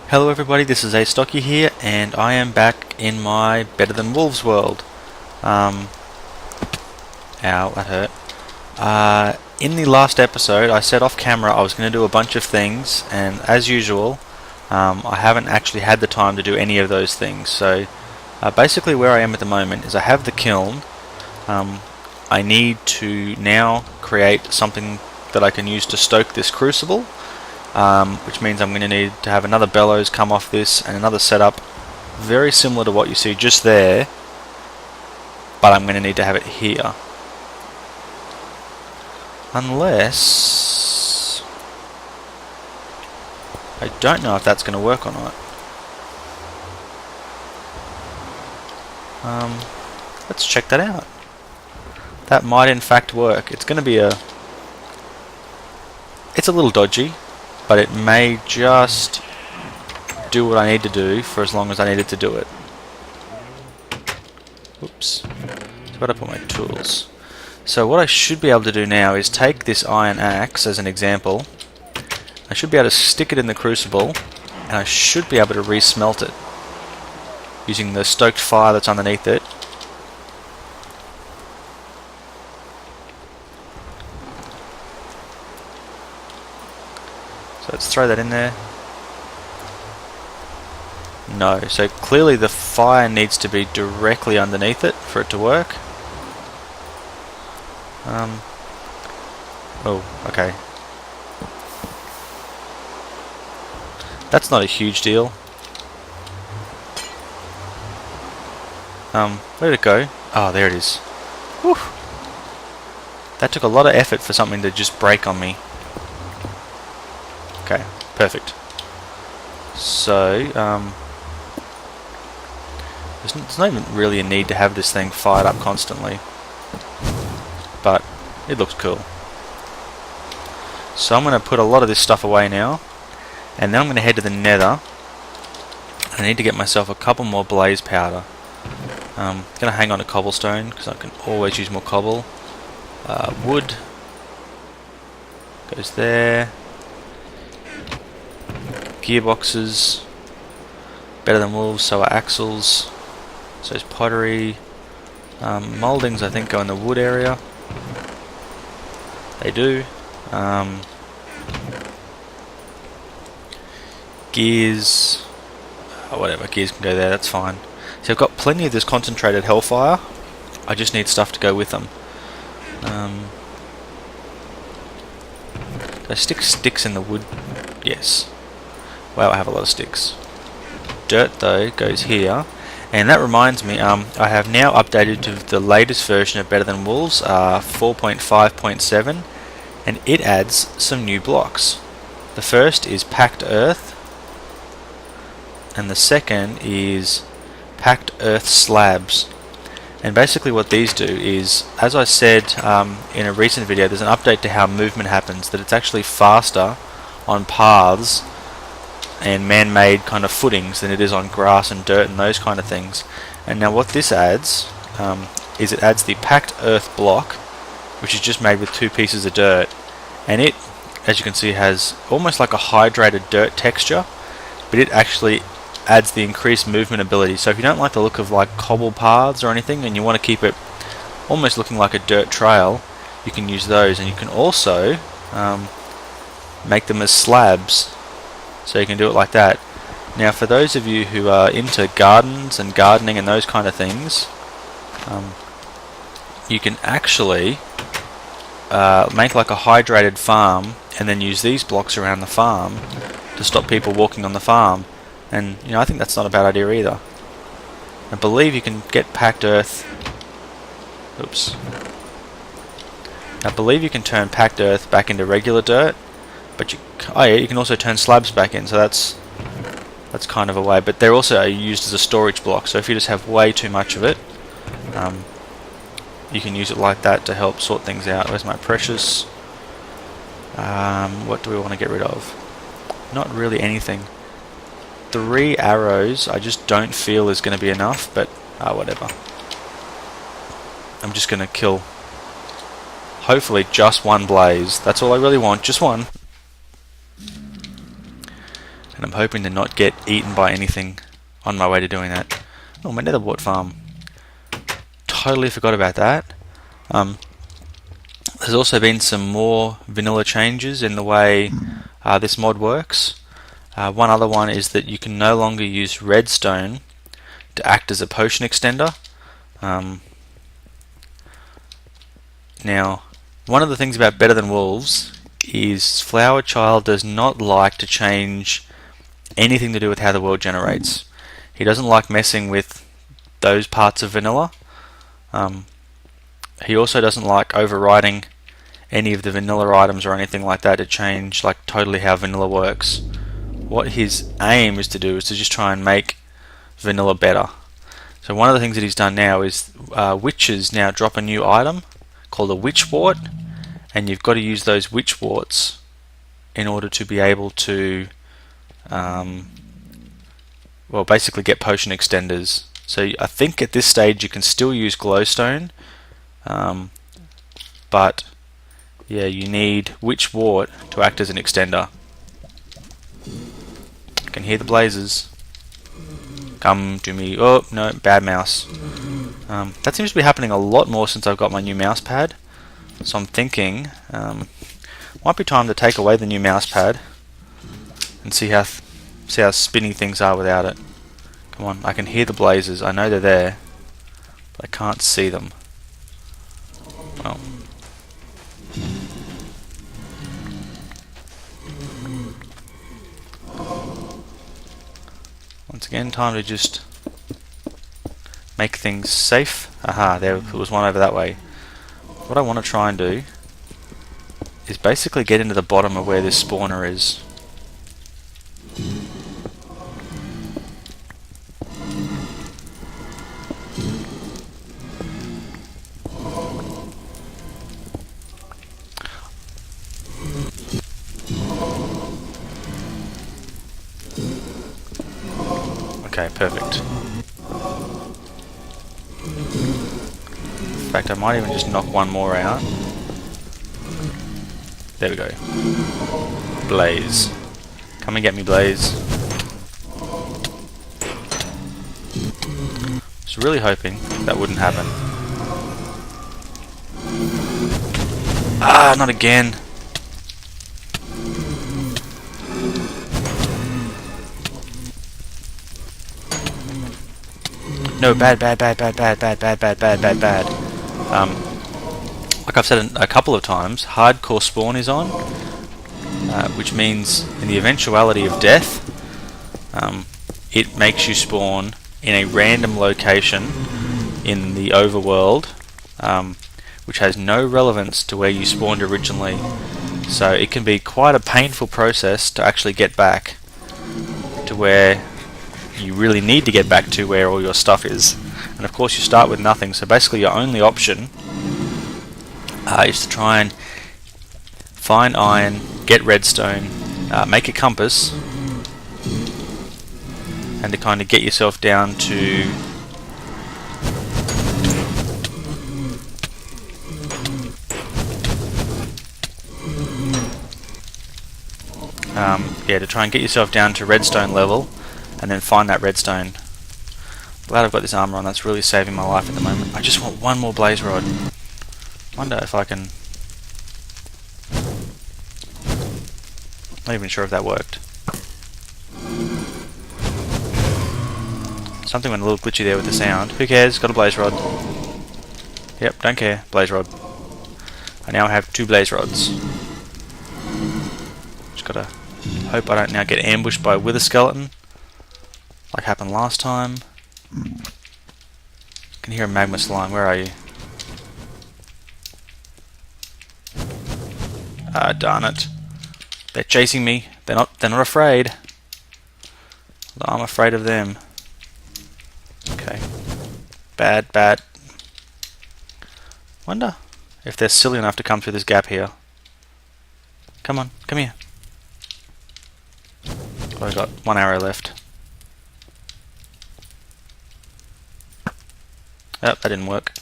Hello everybody, this is Astocky here, and I am back in my Better Than Wolves world. Ow, that hurt. In the last episode, I said off camera I was going to do a bunch of things, and as usual, I haven't actually had the time to do any of those things. So, basically where I am at the moment is I have the kiln. I need to now create something that I can use to stoke this crucible. Which means I'm going to need to have another bellows come off this and another setup very similar to what you see just there, but I'm going to need to have it here. Unless... I don't know if that's going to work or not. Let's check that out. That might in fact work. It's going to be a... It's a little dodgy, but it may just do what I need to do for as long as I needed to do it. Oops. So where do I put my tools? So what I should be able to do now is take this iron axe as an example. I should be able to stick it in the crucible, and I should be able to re-smelt it using the stoked fire that's underneath it. So let's throw that in there. No, so clearly the fire needs to be directly underneath it for it to work. Oh, okay. That's not a huge deal. Where'd it go? Oh, there it is. Whew. That took a lot of effort for something to just break on me. Okay, perfect. So, there's not even really a need to have this thing fired up constantly, but it looks cool. So I'm going to put a lot of this stuff away now, and then I'm going to head to the nether. I need to get myself a couple more blaze powder. I'm going to hang on to cobblestone, because I can always use more cobble. Wood goes there. Gearboxes, Better Than Wolves, so are axles, so is pottery. Mouldings I think go in the wood area. They do. Gears, whatever, gears can go there, that's fine. So I've got plenty of this concentrated hellfire, I just need stuff to go with them. Do I stick sticks in the wood? Yes. Wow, I have a lot of sticks. Dirt though goes here, and that reminds me, I have now updated to the latest version of Better Than Wolves, 4.5.7, and it adds some new blocks. The first is packed earth, and the second is packed earth slabs. And basically what these do is, as I said in a recent video, there's an update to how movement happens, that it's actually faster on paths and man-made kind of footings than it is on grass and dirt and those kind of things. And now what this adds is it adds the packed earth block, which is just made with two pieces of dirt, and it, as you can see, has almost like a hydrated dirt texture, but it actually adds the increased movement ability. So if you don't like the look of like cobble paths or anything and you want to keep it almost looking like a dirt trail, you can use those, and you can also make them as slabs. So you can do it like that. Now for those of you who are into gardens and gardening and those kind of things, you can actually make like a hydrated farm and then use these blocks around the farm to stop people walking on the farm. And you know, I think that's not a bad idea either. I believe you can get packed earth. Oops. I believe you can turn packed earth back into regular dirt. But you can also turn slabs back in, so that's kind of a way. But they're also used as a storage block, so if you just have way too much of it, you can use it like that to help sort things out. Where's my precious? What do we want to get rid of? Not really anything. 3 arrows I just don't feel is going to be enough, but whatever. I'm just going to kill hopefully just one blaze. That's all I really want, just one. and I'm hoping to not get eaten by anything on my way to doing that. Oh, my netherwort farm. Totally forgot about that. There's also been some more vanilla changes in the way this mod works. One other one is that you can no longer use redstone to act as a potion extender. Now, one of the things about Better Than Wolves is Flower Child does not like to change anything to do with how the world generates. He doesn't like messing with those parts of vanilla. He also doesn't like overriding any of the vanilla items or anything like that to change like totally how vanilla works. What his aim is to do is to just try and make vanilla better. So one of the things that he's done now is witches now drop a new item called a witchwort, and you've got to use those witchworts in order to be able to well, basically get potion extenders. So I think at this stage you can still use glowstone, but yeah, you need witchwort to act as an extender. I can hear the blazes. Come to me. Oh no, bad mouse. That seems to be happening a lot more since I've got my new mouse pad. So I'm thinking might be time to take away the new mouse pad and see how spinny things are without it. Come on, I can hear the blazes. I know they're there, but I can't see them. Well. Once again, time to just make things safe. Aha, there was one over that way. What I want to try and do is basically get into the bottom of where this spawner is. Okay, perfect. In fact, I might even just knock one more out. There we go. Blaze. Come and get me, Blaze. Was really hoping that wouldn't happen. Ah, not again. No, bad. Like I've said a couple of times, hardcore spawn is on, which means in the eventuality of death, it makes you spawn in a random location in the overworld, which has no relevance to where you spawned originally. So it can be quite a painful process to actually get back to where you really need to get back to, where all your stuff is. And of course you start with nothing, so basically your only option is to try and find iron, get redstone, make a compass, and to kind of get yourself down to to try and get yourself down to redstone level, and then find that redstone. Glad I've got this armor on, that's really saving my life at the moment. I just want one more blaze rod. Wonder if I can... Not even sure if that worked. Something went a little glitchy there with the sound. Who cares? Got a blaze rod. Yep, don't care. Blaze rod. I now have 2 blaze rods. Just gotta hope I don't now get ambushed by a wither skeleton, like happened last time. I can hear a magma slime. Where are you? Ah, darn it. They're chasing me. They're not afraid. I'm afraid of them. Okay. Bad. Wonder if they're silly enough to come through this gap here. Come on, come here. I've got 1 arrow left. Oh, that didn't work.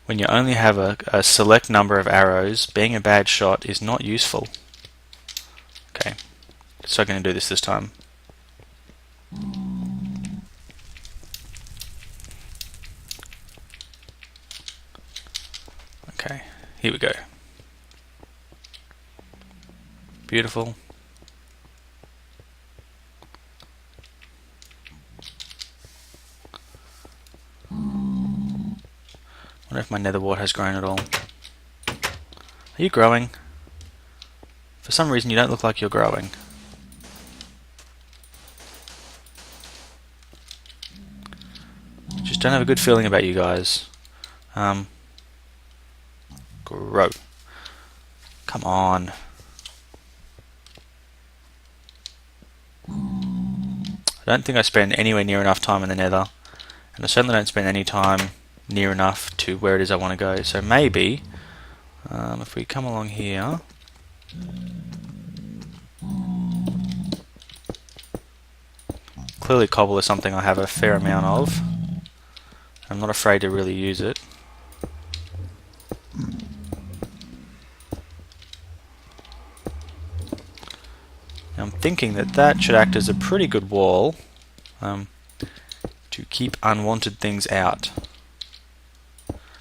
When you only have a select number of arrows, being a bad shot is not useful. Okay. So I'm going to do this time. Okay, here we go. Beautiful. I wonder if my nether wart has grown at all. Are you growing? For some reason you don't look like you're growing. Just don't have a good feeling about you guys. Grow. Come on. I don't think I spend anywhere near enough time in the nether, and I certainly don't spend any time near enough to where it is I want to go. So maybe if we come along here, clearly cobble is something I have a fair amount of. I'm not afraid to really use it. Now I'm thinking that that should act as a pretty good wall to keep unwanted things out.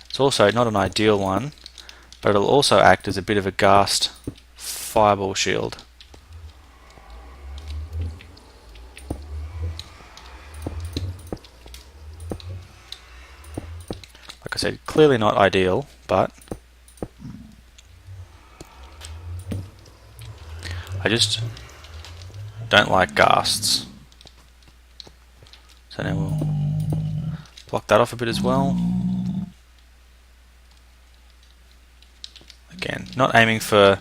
It's also not an ideal one, but it'll also act as a bit of a ghast fireball shield. Like I said, clearly not ideal, but I just don't like ghasts. So now we'll block that off a bit as well. Again, not aiming for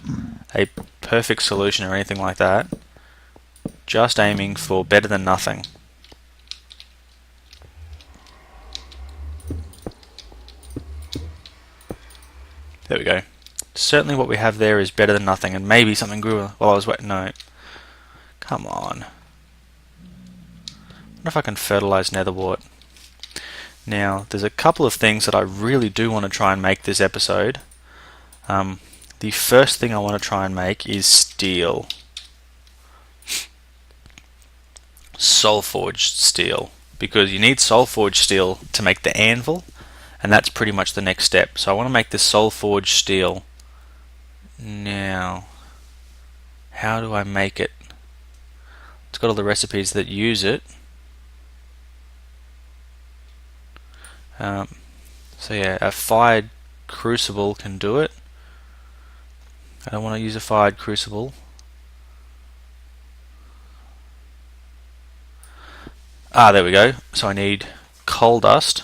a perfect solution or anything like that, just aiming for better than nothing. There we go. Certainly what we have there is better than nothing, and maybe something grew while I was waiting. No. Come on. I wonder if I can fertilize nether wart. Now, there's a couple of things that I really do want to try and make this episode. The first thing I want to try and make is steel. Soul-forged steel. Because you need soul-forged steel to make the anvil, and that's pretty much the next step. So I want to make this soul-forged steel. Now, how do I make it? It's got all the recipes that use it. So yeah, a fired crucible can do it. I don't want to use a fired crucible. Ah, there we go. So I need coal dust,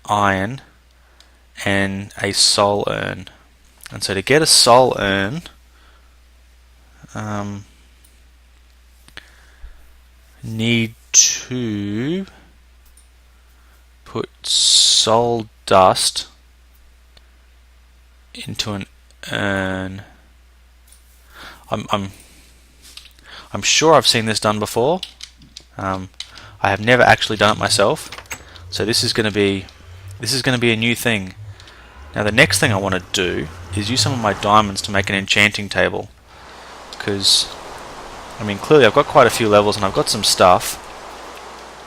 iron, and a soul urn. And so to get a soul urn, need to put soul dust into an urn. I'm sure I've seen this done before. I have never actually done it myself, so this is going to be a new thing. Now the next thing I want to do is use some of my diamonds to make an enchanting table, because I mean clearly I've got quite a few levels and I've got some stuff.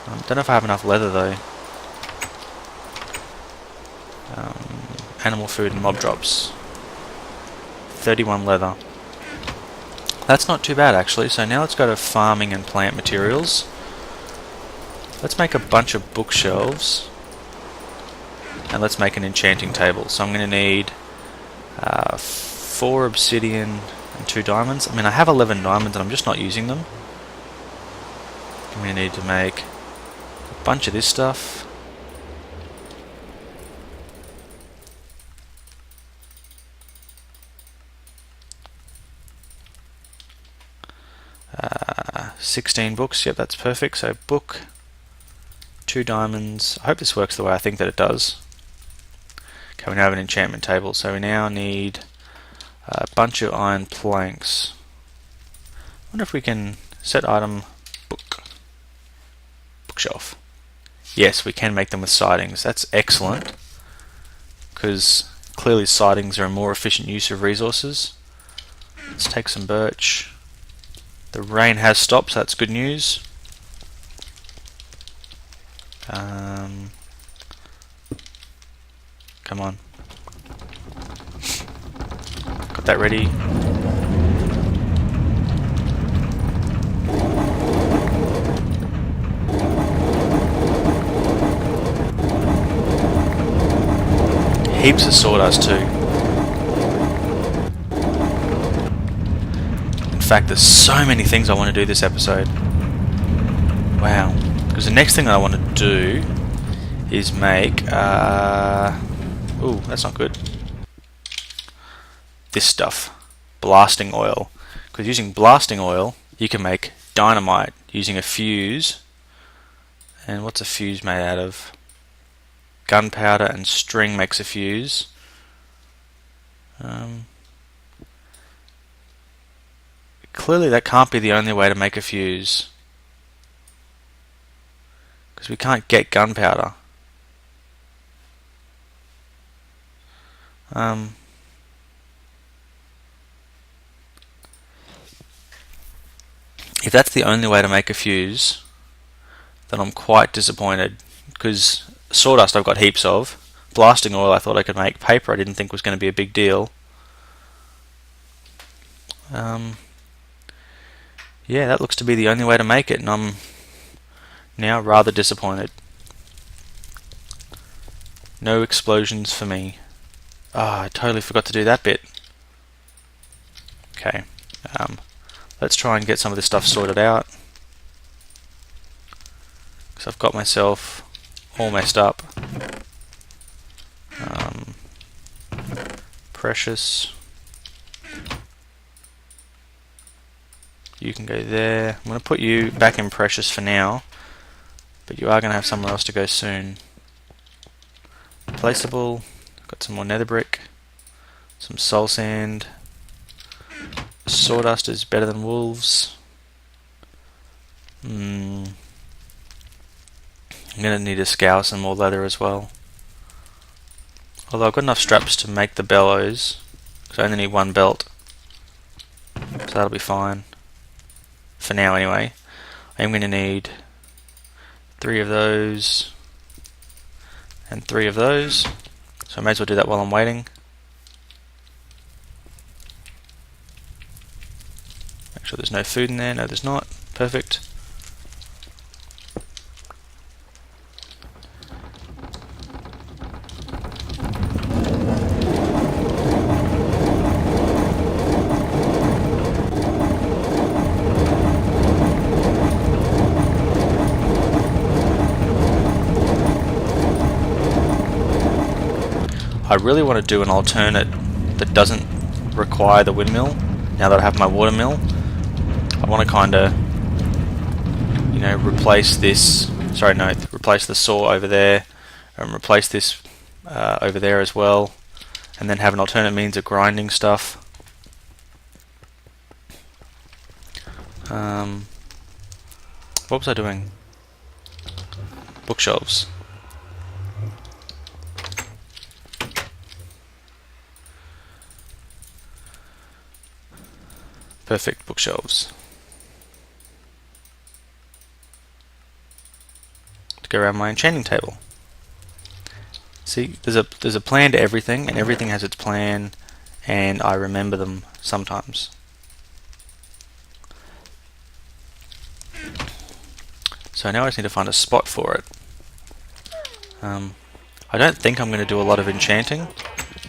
Don't know if I have enough leather though. Animal food and mob drops. 31 leather. That's not too bad actually. So now let's go to farming and plant materials. Let's make a bunch of bookshelves, and let's make an enchanting table. So I'm going to need 4 obsidian and 2 diamonds. I mean I have 11 diamonds and I'm just not using them. I'm going to need to make a bunch of this stuff. Uh, 16 books, yep, that's perfect. So book, 2 diamonds. I hope this works the way I think that it does. Okay, we now have an enchantment table, so we now need a bunch of iron planks. I wonder if we can set item bookshelf. Yes, we can make them with sidings. That's excellent, because clearly sidings are a more efficient use of resources. Let's take some birch. The rain has stopped, so that's good news. Come on. Got that ready. Heaps of sawdust too. In fact, there's so many things I want to do this episode. Wow. Because the next thing I want to do is make... ooh, that's not good. This stuff. Blasting oil. Because using blasting oil, you can make dynamite using a fuse. And what's a fuse made out of? Gunpowder and string makes a fuse. Clearly that can't be the only way to make a fuse, because we can't get gunpowder. If that's the only way to make a fuse, then I'm quite disappointed, because sawdust I've got heaps of. Blasting oil I thought I could make. Paper I didn't think was going to be a big deal. Yeah, that looks to be the only way to make it, and I'm now rather disappointed. No explosions for me. Ah, I totally forgot to do that bit. Okay, let's try and get some of this stuff sorted out, because I've got myself all messed up. Precious. You can go there. I'm going to put you back in Precious for now, but you are going to have somewhere else to go soon. Placeable. Got some more nether brick, some soul sand. Sawdust is better than wolves. I'm going to need to scour some more leather as well. Although I've got enough straps to make the bellows, because I only need one belt, so that'll be fine. For now anyway. I am going to need 3 of those and 3 of those, so I may as well do that while I'm waiting. Make sure there's no food in there. No, there's not. Perfect. I really want to do an alternate that doesn't require the windmill. Now that I have my water mill, I want to kind of, you know, replace this. Sorry, no, replace the saw over there, and replace this over there as well, and then have an alternate means of grinding stuff. What was I doing? Bookshelves. Perfect, bookshelves. To go around my enchanting table. See, there's a plan to everything, and everything has its plan, and I remember them sometimes. So now I just need to find a spot for it. I don't think I'm going to do a lot of enchanting,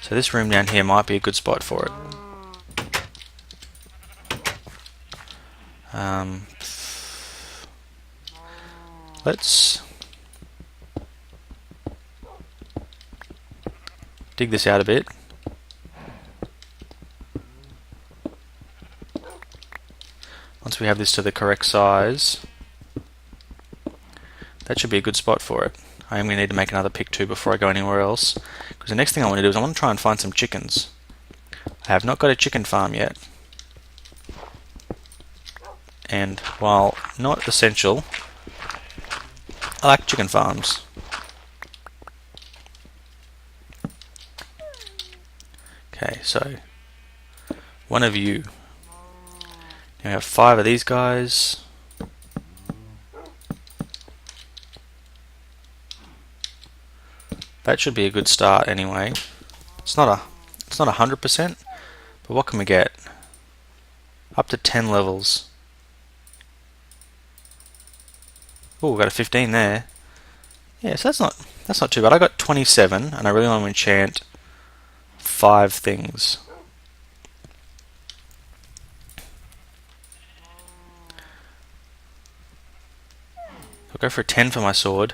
so this room down here might be a good spot for it. Let's dig this out a bit. Once we have this to the correct size, that should be a good spot for it. I am going to need to make another pick too before I go anywhere else, because the next thing I want to do is I want to try and find some chickens. I have not got a chicken farm yet, and while not essential, I like chicken farms. Okay, so one of you Now we have 5 of these guys. That should be a good start anyway. It's not 100%, but what can we get? Up to 10 levels. Oh, we got a 15 there. Yeah, so that's not too bad. I got 27, and I really want to enchant 5 things. I'll go for a 10 for my sword.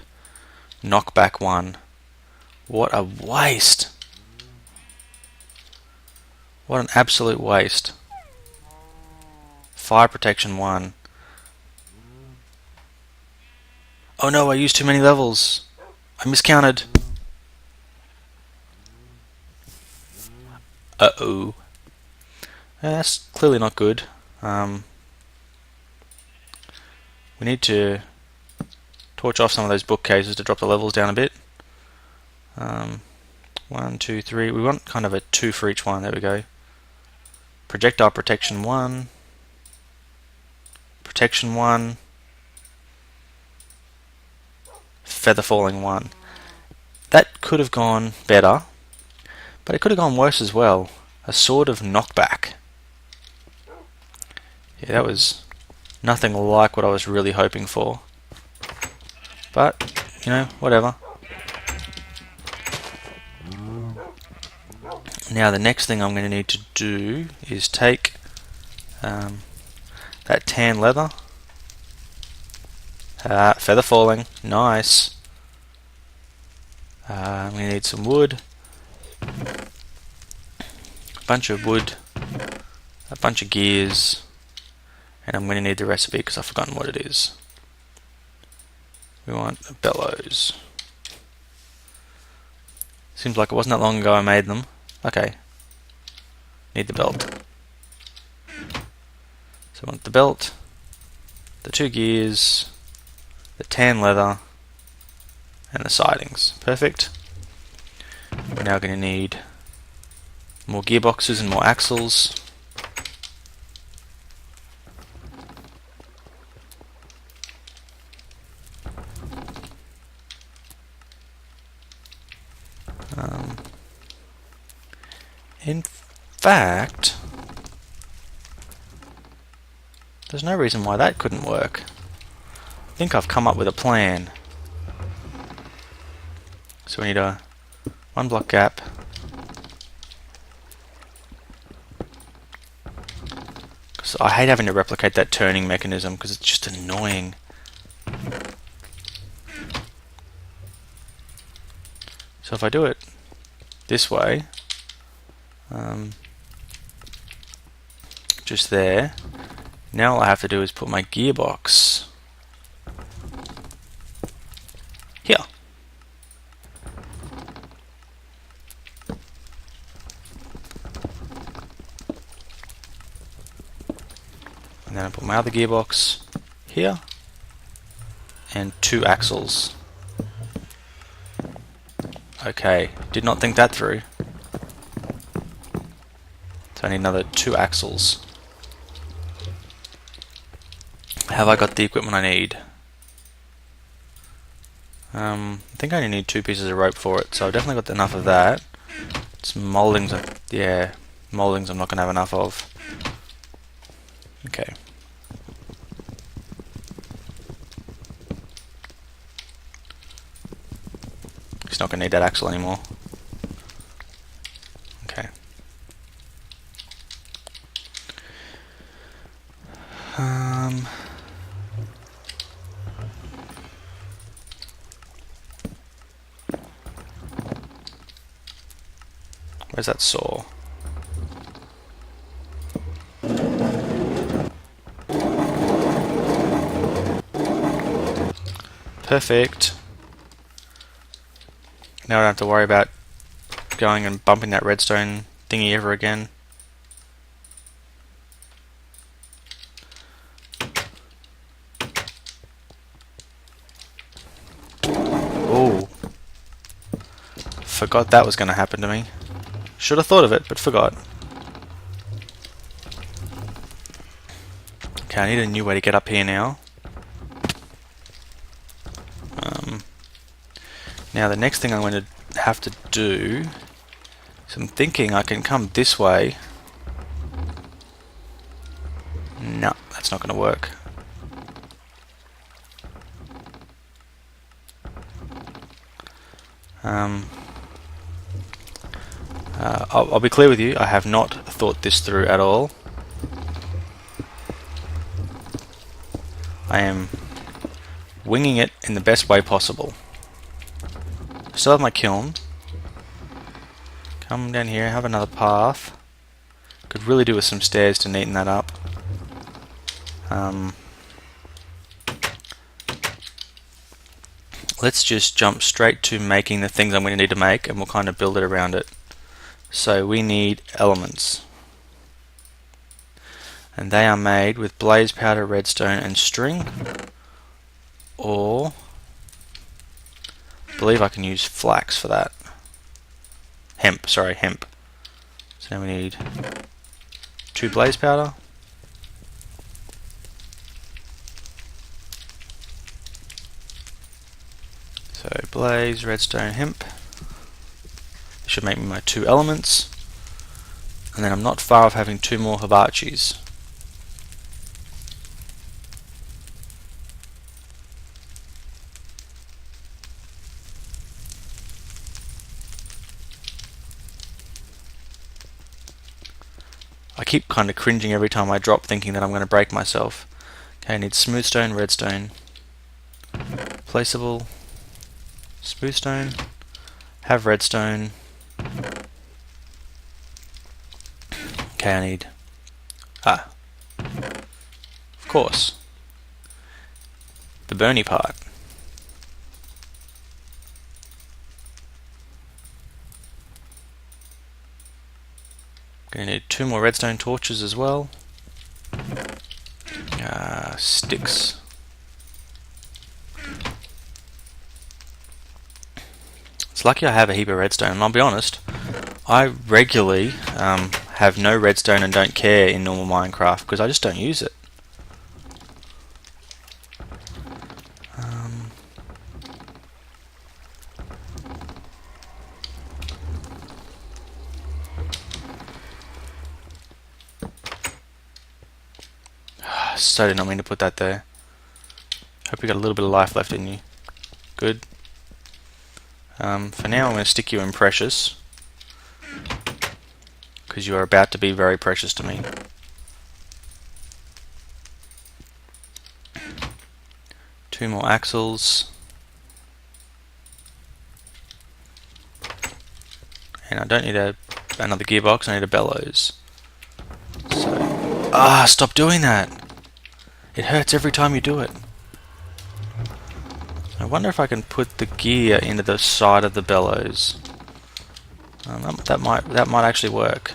Knock back 1. What a waste! What an absolute waste. Fire protection 1. Oh no, I used too many levels. I miscounted. Uh-oh. That's clearly not good. We need to torch off some of those bookcases to drop the levels down a bit. 1, 2, 3. We want kind of a 2 for each one. There we go. Projectile protection 1. Protection 1. Feather falling 1. That could have gone better, but it could have gone worse as well. A sword of knockback. Yeah, that was nothing like what I was really hoping for. But, you know, whatever. Now the next thing I'm going to need to do is take that tan leather. Feather falling, nice. I'm going to need some wood. A bunch of wood. A bunch of gears. And I'm going to need the recipe because I've forgotten what it is. We want a bellows. Seems like it wasn't that long ago I made them. Okay. Need the belt. So I want the belt, the 2 gears, the tan leather, and the sidings. Perfect. We're now going to need more gearboxes and more axles. In fact, there's no reason why that couldn't work. I think I've come up with a plan. So we need a 1 block gap. Because I hate having to replicate that turning mechanism because it's just annoying. So if I do it this way, just there, now all I have to do is put my gearbox here. And then I put my other gearbox here and 2 axles. Okay, did not think that through. So I need another 2 axles. Have I got the equipment I need? I think I only need 2 pieces of rope for it, so I've definitely got enough of that. It's moldings, yeah, moldings I'm not going to have enough of. Okay. He's not going to need that axle anymore. Okay. Where's that saw? Perfect. Now I don't have to worry about going and bumping that redstone thingy ever again. Oh, forgot that was going to happen to me. Should have thought of it, but forgot. Okay, I need a new way to get up here now. Now the next thing I'm going to have to do is I'm thinking I can come this way. No, that's not going to work. I'll be clear with you, I have not thought this through at all. I am winging it in the best way possible. Still have my kiln. Come down here, have another path. Could really do with some stairs to neaten that up. Let's just jump straight to making the things I'm going to need to make, and we'll kind of build it around it. So we need elements. And they are made with blaze powder, redstone and string. Or I believe I can use flax for that. Hemp, sorry, hemp. So now we need 2 blaze powder. So blaze, redstone, hemp. This should make me my 2 elements. And then I'm not far off having 2 more hibachis. I keep kind of cringing every time I drop, thinking that I'm going to break myself. Okay, I need smooth stone, redstone. Placeable. Smooth stone. Have redstone. Okay, I need... of course. The burny part. Going to need 2 more redstone torches as well. Sticks. It's lucky I have a heap of redstone, and I'll be honest, I regularly have no redstone and don't care in normal Minecraft because I just don't use it. So did not mean to put that there. Hope you got a little bit of life left in you. Good. For now I'm going to stick you in precious, because you are about to be very precious to me. Two more axles. And I don't need another gearbox, I need a bellows. So, stop doing that! It hurts every time you do it. I wonder if I can put the gear into the side of the bellows. That might actually work.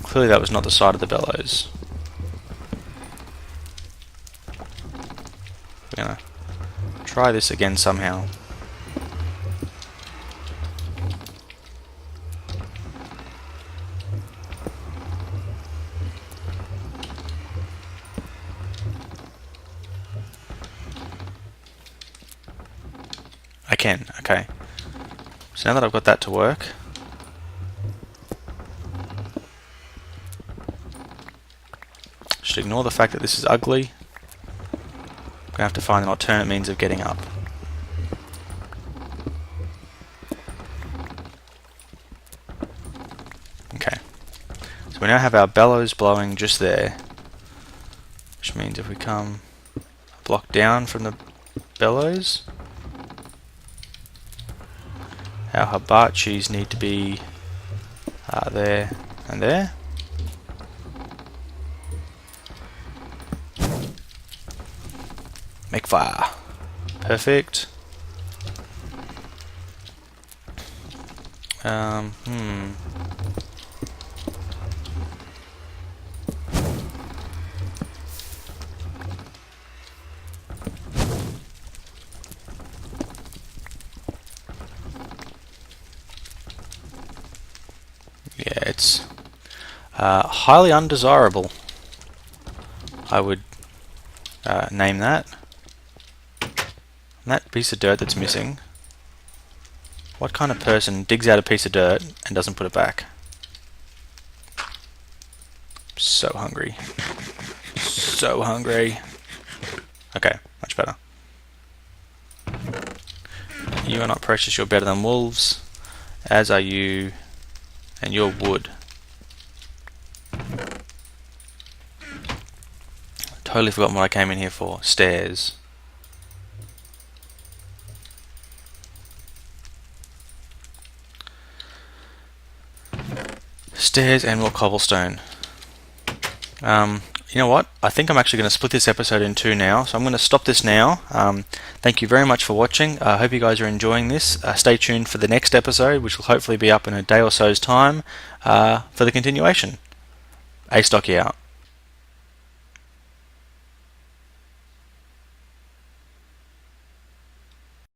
Clearly that was not the side of the bellows. We're gonna try this again somehow. I can, okay. So now that I've got that to work, should ignore the fact that this is ugly. I'm going to have to find an alternate means of getting up. Okay. So we now have our bellows blowing just there. Which means if we come a block down from the bellows, our hibachis need to be there and there. Make fire. Perfect. Highly undesirable, I would name that. And that piece of dirt that's missing. What kind of person digs out a piece of dirt and doesn't put it back? So hungry. So hungry. Okay, much better. You are not precious, you're better than wolves. As are you, and you're wood. Totally forgotten what I came in here for. Stairs. Stairs and more cobblestone. You know what? I think I'm actually going to split this episode in two now, so I'm going to stop this now. Thank you very much for watching. I hope you guys are enjoying this. Stay tuned for the next episode, which will hopefully be up in a day or so's time, for the continuation. Astocky out.